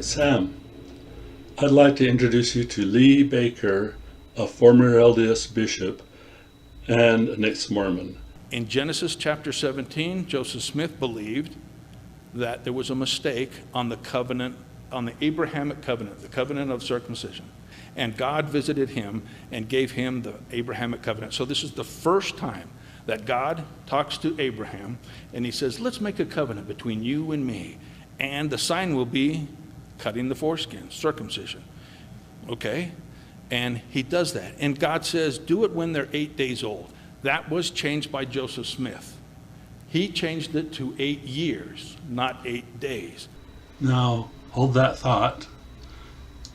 Sam, I'd like to introduce you to Lee Baker, a former LDS bishop and an ex-Mormon. In Genesis chapter 17, Joseph Smith believed that there was a mistake on the covenant, on the Abrahamic covenant, the covenant of circumcision. And God visited him and gave him the Abrahamic covenant. So this is the first time that God talks to Abraham and he says, let's make a covenant between you and me. And the sign will be cutting the foreskin, circumcision. Okay? And he does that. And God says, do it when they're 8 days old. That was changed by Joseph Smith. He changed it to 8 years, not 8 days. Now, hold that thought.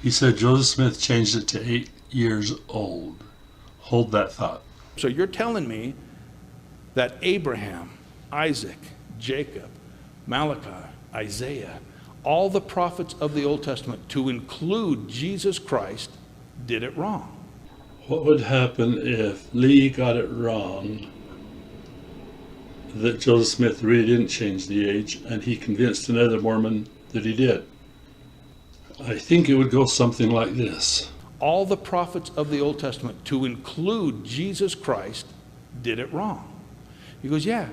He said Joseph Smith changed it to 8 years old. Hold that thought. So you're telling me that Abraham, Isaac, Jacob, Malachi, Isaiah, all the prophets of the Old Testament, to include Jesus Christ, did it wrong? What would happen if Lee got it wrong, that Joseph Smith really didn't change the age, and he convinced another Mormon that he did? I think it would go something like this. All the prophets of the Old Testament, to include Jesus Christ, did it wrong. He goes, yeah.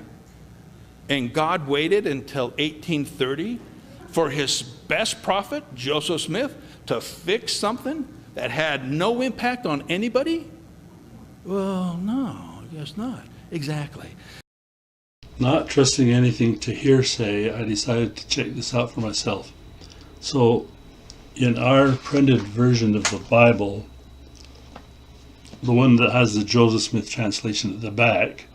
And God waited until 1830 for his best prophet, Joseph Smith, to fix something that had no impact on anybody? Well, no, I guess not. Exactly. Not trusting anything to hearsay, I decided to check this out for myself. So, in our printed version of the Bible, the one that has the Joseph Smith translation at the back,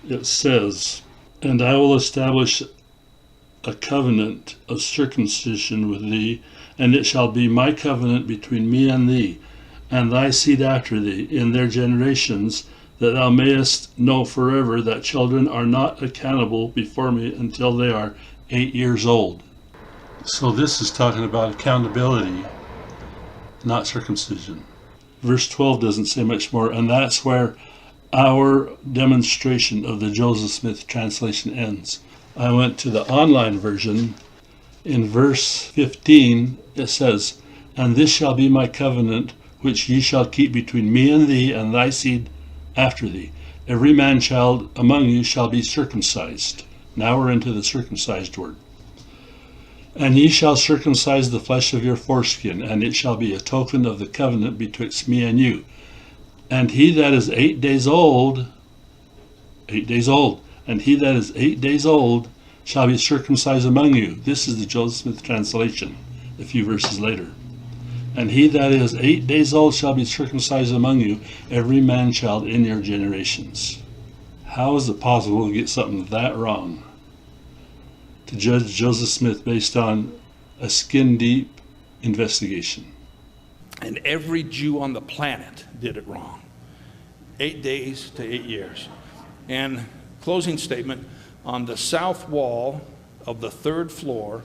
it says, "And I will establish a covenant of circumcision with thee, and it shall be my covenant between me and thee, and thy seed after thee, in their generations, that thou mayest know forever that children are not accountable before me until they are 8 years old." So this is talking about accountability, not circumcision. Verse 12 doesn't say much more, and that's where our demonstration of the Joseph Smith translation ends. I went to the online version. In verse 15, it says, "And this shall be my covenant, which ye shall keep between me and thee, and thy seed after thee. Every man child among you shall be circumcised." Now we're into the circumcised word. "And ye shall circumcise the flesh of your foreskin, and it shall be a token of the covenant betwixt me and you. And he that is 8 days old, and he that is 8 days old shall be circumcised among you." This is the Joseph Smith translation, a few verses later. "And he that is 8 days old shall be circumcised among you, every man child in your generations." How is it possible to get something that wrong? To judge Joseph Smith based on a skin-deep investigation. And every Jew on the planet did it wrong. 8 days to 8 years. And closing statement, on the south wall of the 3rd floor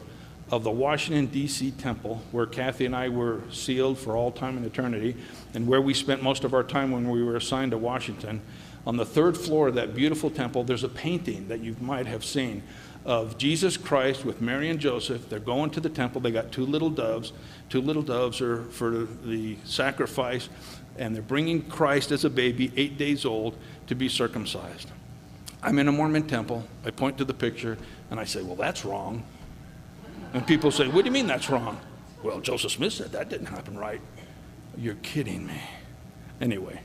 of the Washington, D.C. temple, where Kathy and I were sealed for all time and eternity, and where we spent most of our time when we were assigned to Washington, on the 3rd floor of that beautiful temple, there's a painting that you might have seen of Jesus Christ with Mary and Joseph. They're going to the temple. They got 2 little doves. 2 little doves are for the sacrifice, and they're bringing Christ as a baby, 8 days old, to be circumcised. I'm in a Mormon temple. I point to the picture, and I say, well, that's wrong. And people say, what do you mean that's wrong? Well, Joseph Smith said that didn't happen right. You're kidding me. Anyway,